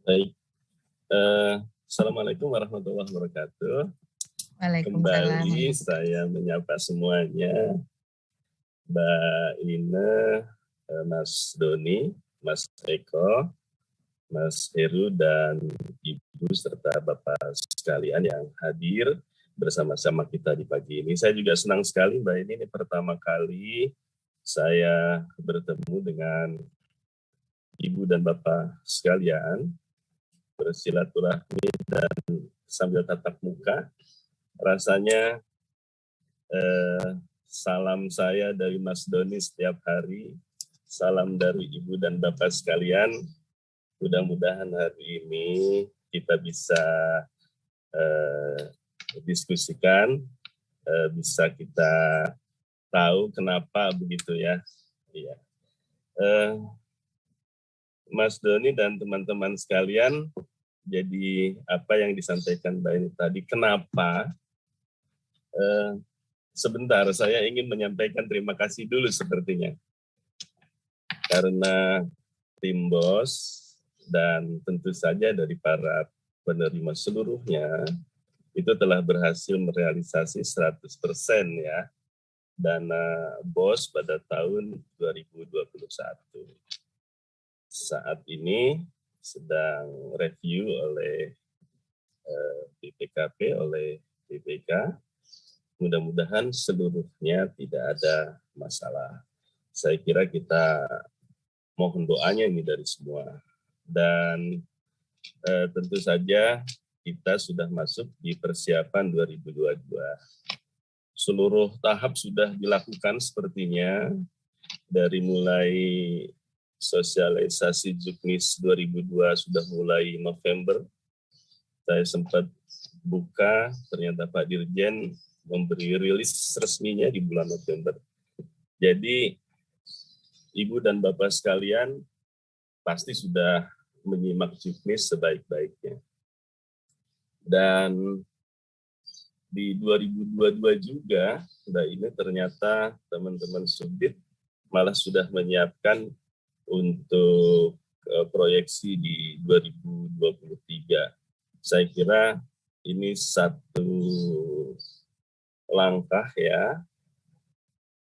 Baik, Assalamualaikum warahmatullahi wabarakatuh. Waalaikumsalam. Kembali saya menyapa semuanya, Mbak Ina, Mas Doni, Mas Eko, Mas Heru, dan Ibu serta Bapak sekalian yang hadir bersama-sama kita di pagi ini. Saya juga senang sekali Mbak ini pertama kali saya bertemu dengan Ibu dan Bapak sekalian, bersilaturahmi dan sambil tatap muka. Rasanya salam saya dari Mas Doni setiap hari, salam dari Ibu dan Bapak sekalian. Mudah-mudahan hari ini kita bisa diskusikan, bisa kita tahu kenapa begitu ya. Iya. Mas Doni dan teman-teman sekalian, jadi apa yang disampaikan Mbak ini tadi, kenapa? Sebentar, saya ingin menyampaikan terima kasih dulu sepertinya. Karena tim BOS dan tentu saja dari para penerima seluruhnya, itu telah berhasil merealisasi 100% ya, dana BOS pada tahun 2021. Saat ini sedang review oleh BPKP, oleh BPK. Mudah-mudahan seluruhnya tidak ada masalah. Saya kira kita mohon doanya ini dari semua. Dan tentu saja kita sudah masuk di persiapan 2022. Seluruh tahap sudah dilakukan sepertinya, dari mulai sosialisasi Juknis 2002 sudah mulai November. Saya sempat buka, ternyata Pak Dirjen memberi rilis resminya di bulan November. Jadi Ibu dan Bapak sekalian pasti sudah menyimak Juknis sebaik-baiknya. Dan di 2022 juga, ini ternyata teman-teman Subdit malah sudah menyiapkan untuk proyeksi di 2023. Saya kira ini satu langkah ya,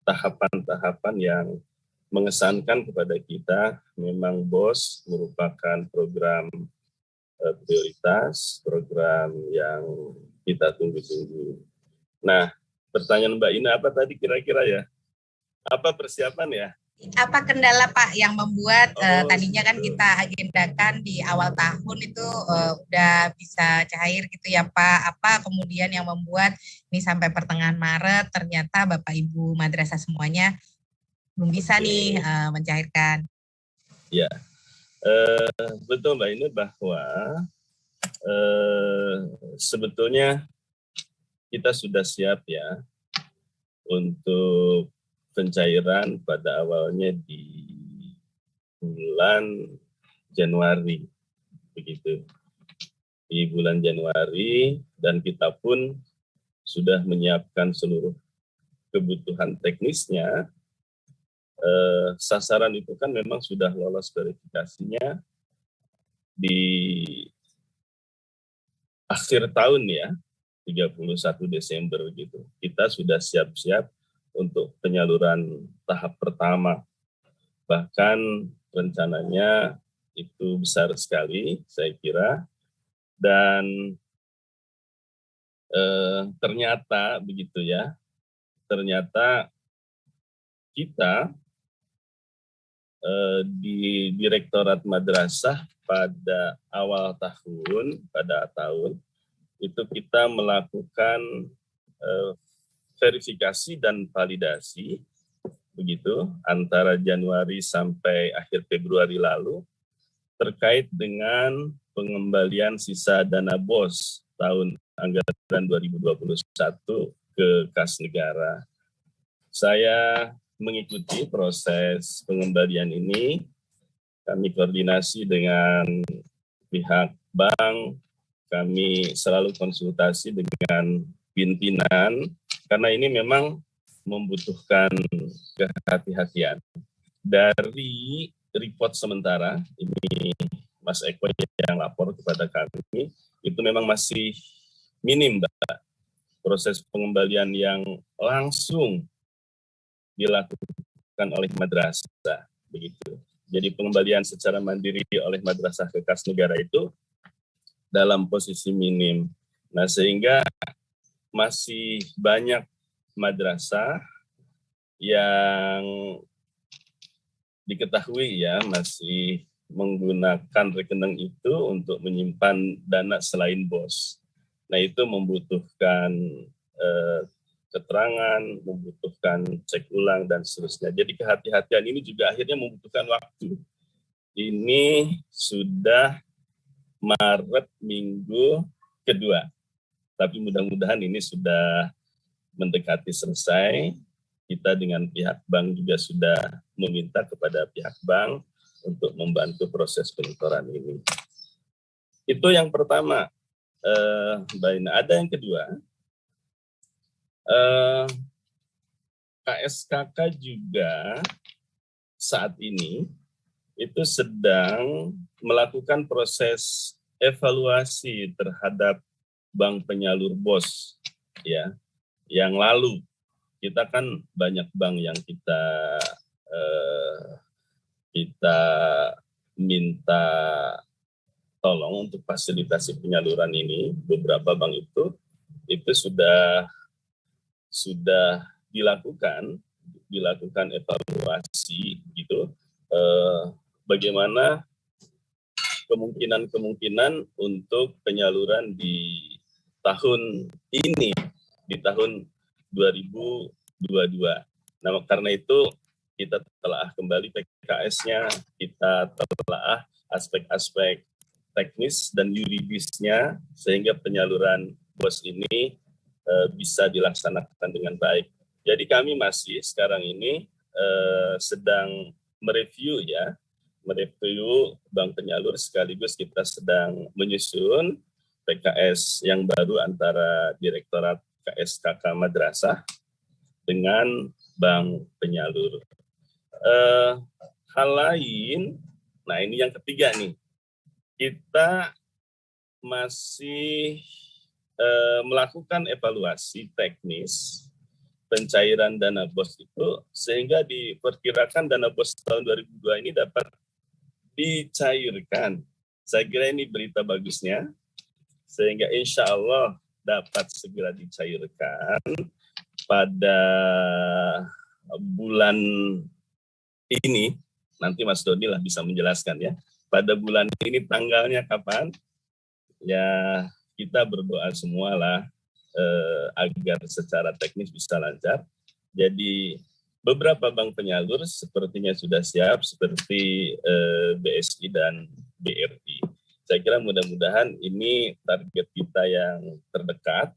tahapan-tahapan yang mengesankan kepada kita. Memang BOS merupakan program prioritas, program yang kita tunggu-tunggu. Nah, pertanyaan Mbak Ina apa tadi kira-kira ya? Apa persiapan ya? Apa kendala Pak yang membuat tadinya kan kita agendakan di awal tahun itu udah bisa cair gitu ya Pak. Apa kemudian yang membuat ini sampai pertengahan Maret ternyata Bapak Ibu madrasah semuanya belum bisa nih mencairkan? Ya, betul Mbak Ina bahwa sebetulnya kita sudah siap ya untuk pencairan pada awalnya di bulan Januari, begitu. Di bulan Januari, dan kita pun sudah menyiapkan seluruh kebutuhan teknisnya. Sasaran itu kan memang sudah lolos verifikasinya di akhir tahun ya, 31 Desember gitu. Kita sudah siap-siap untuk penyaluran tahap pertama. Bahkan rencananya itu besar sekali, saya kira. Dan ternyata begitu ya, ternyata kita di Direktorat Madrasah pada awal tahun, itu kita melakukan verifikasi dan validasi begitu antara Januari sampai akhir Februari lalu terkait dengan pengembalian sisa dana BOS tahun anggaran 2021 ke kas negara. Saya mengikuti proses pengembalian ini. Kami koordinasi dengan pihak bank, kami selalu konsultasi dengan pimpinan, karena ini memang membutuhkan kehati-hatian. Dari report sementara, ini Mas Eko yang lapor kepada kami, itu memang masih minim, Mbak. Proses pengembalian yang langsung dilakukan oleh madrasah, begitu. Jadi pengembalian secara mandiri oleh madrasah ke kas negara itu dalam posisi minim. Nah, sehingga masih banyak madrasah yang diketahui ya masih menggunakan rekening itu untuk menyimpan dana selain BOS. Nah, itu membutuhkan keterangan, membutuhkan cek ulang dan seterusnya. Jadi kehati-hatian ini juga akhirnya membutuhkan waktu. Ini sudah Maret minggu kedua. Tapi mudah-mudahan ini sudah mendekati selesai. Kita dengan pihak bank juga sudah meminta kepada pihak bank untuk membantu proses penyetoran ini. Itu yang pertama, Mbak Ina. Ada yang kedua, KSKK juga saat ini itu sedang melakukan proses evaluasi terhadap bank penyalur BOS ya. Yang lalu kita kan banyak bank yang kita minta tolong untuk fasilitasi penyaluran ini. Beberapa bank itu sudah dilakukan evaluasi gitu. Bagaimana kemungkinan untuk penyaluran di tahun ini, di tahun 2022. Nah, karena itu kita telah kembali PKS-nya, kita telah aspek-aspek teknis dan yuridisnya sehingga penyaluran BOS ini bisa dilaksanakan dengan baik. Jadi kami masih sekarang ini sedang mereview bank penyalur, sekaligus kita sedang menyusun PKS yang baru antara Direktorat KSKK Madrasah dengan bank penyalur. Hal lain, nah ini yang ketiga nih, kita masih melakukan evaluasi teknis pencairan dana BOS itu, sehingga diperkirakan dana BOS tahun 2002 ini dapat dicairkan. Saya kira ini berita bagusnya, sehingga insya Allah dapat segera dicairkan pada bulan ini. Nanti Mas Doni lah bisa menjelaskan ya. Pada bulan ini tanggalnya kapan? Ya kita berdoa semualah agar secara teknis bisa lancar. Jadi beberapa bank penyalur sepertinya sudah siap, seperti BSI dan BRI. Saya kira mudah-mudahan ini target kita yang terdekat.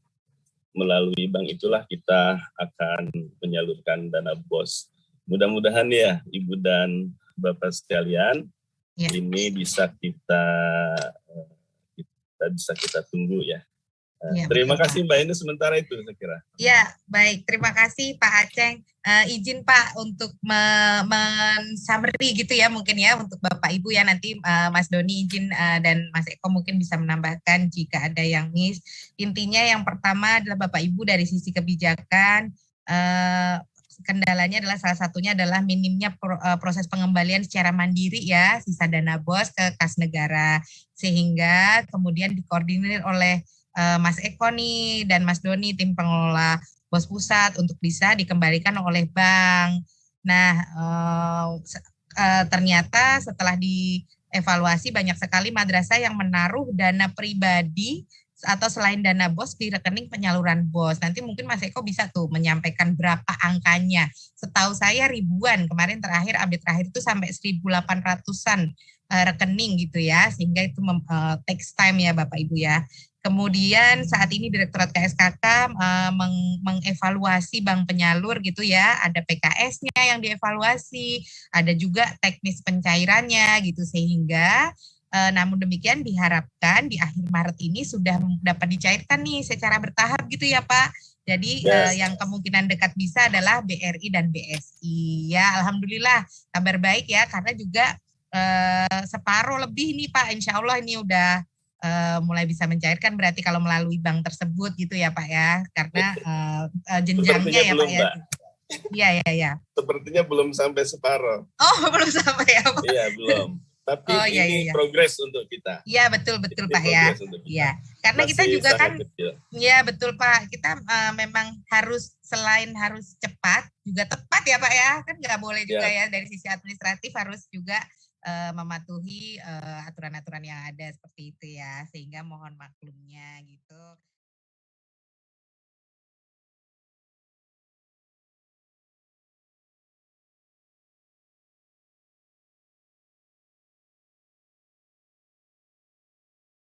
Melalui bank itulah kita akan menyalurkan dana BOS. Mudah-mudahan ya Ibu dan Bapak sekalian, ini bisa kita tunggu ya. Ya, terima kasih Mbak Ina, sementara itu saya kira. Ya, baik. Terima kasih Pak Aceng. Izin Pak untuk men-summary gitu ya mungkin ya untuk Bapak Ibu ya, nanti Mas Doni izin dan Mas Eko mungkin bisa menambahkan jika ada yang miss. Intinya yang pertama adalah Bapak Ibu dari sisi kebijakan, kendalanya adalah salah satunya adalah minimnya proses pengembalian secara mandiri ya, sisa dana BOS ke kas negara, sehingga kemudian dikoordinir oleh Mas Eko nih dan Mas Doni, tim pengelola BOS pusat untuk bisa dikembalikan oleh bank. Nah, ternyata setelah dievaluasi banyak sekali madrasah yang menaruh dana pribadi atau selain dana BOS di rekening penyaluran BOS. Nanti mungkin Mas Eko bisa tuh menyampaikan berapa angkanya. Setahu saya ribuan, kemarin update terakhir itu sampai 1.800-an rekening gitu ya, sehingga itu takes time ya Bapak Ibu ya. Kemudian saat ini Direktorat KSKK mengevaluasi bank penyalur gitu ya, ada PKS-nya yang dievaluasi, ada juga teknis pencairannya gitu, sehingga namun demikian diharapkan di akhir Maret ini sudah dapat dicairkan nih secara bertahap gitu ya Pak. Jadi yang kemungkinan dekat bisa adalah BRI dan BSI. Ya, alhamdulillah kabar baik ya, karena juga separuh lebih nih Pak, insya Allah ini udah mulai bisa mencairkan berarti kalau melalui bank tersebut gitu ya Pak ya, karena jenjangnya Sepertinya ya belum, Pak ya. Mbak. Iya. Sepertinya belum sampai separuh. Oh belum sampai ya Pak. Iya, belum. Tapi Oh ini iya. progres untuk kita. Iya betul Ini Pak ya. progres untuk kita. Iya, karena kita Masih juga kan, sangat kecil. iya betul Pak. Kita memang harus selain harus cepat juga tepat ya Pak ya. Kan nggak boleh juga ya dari sisi administratif harus juga mematuhi aturan-aturan yang ada seperti itu ya. Sehingga mohon maklumnya gitu.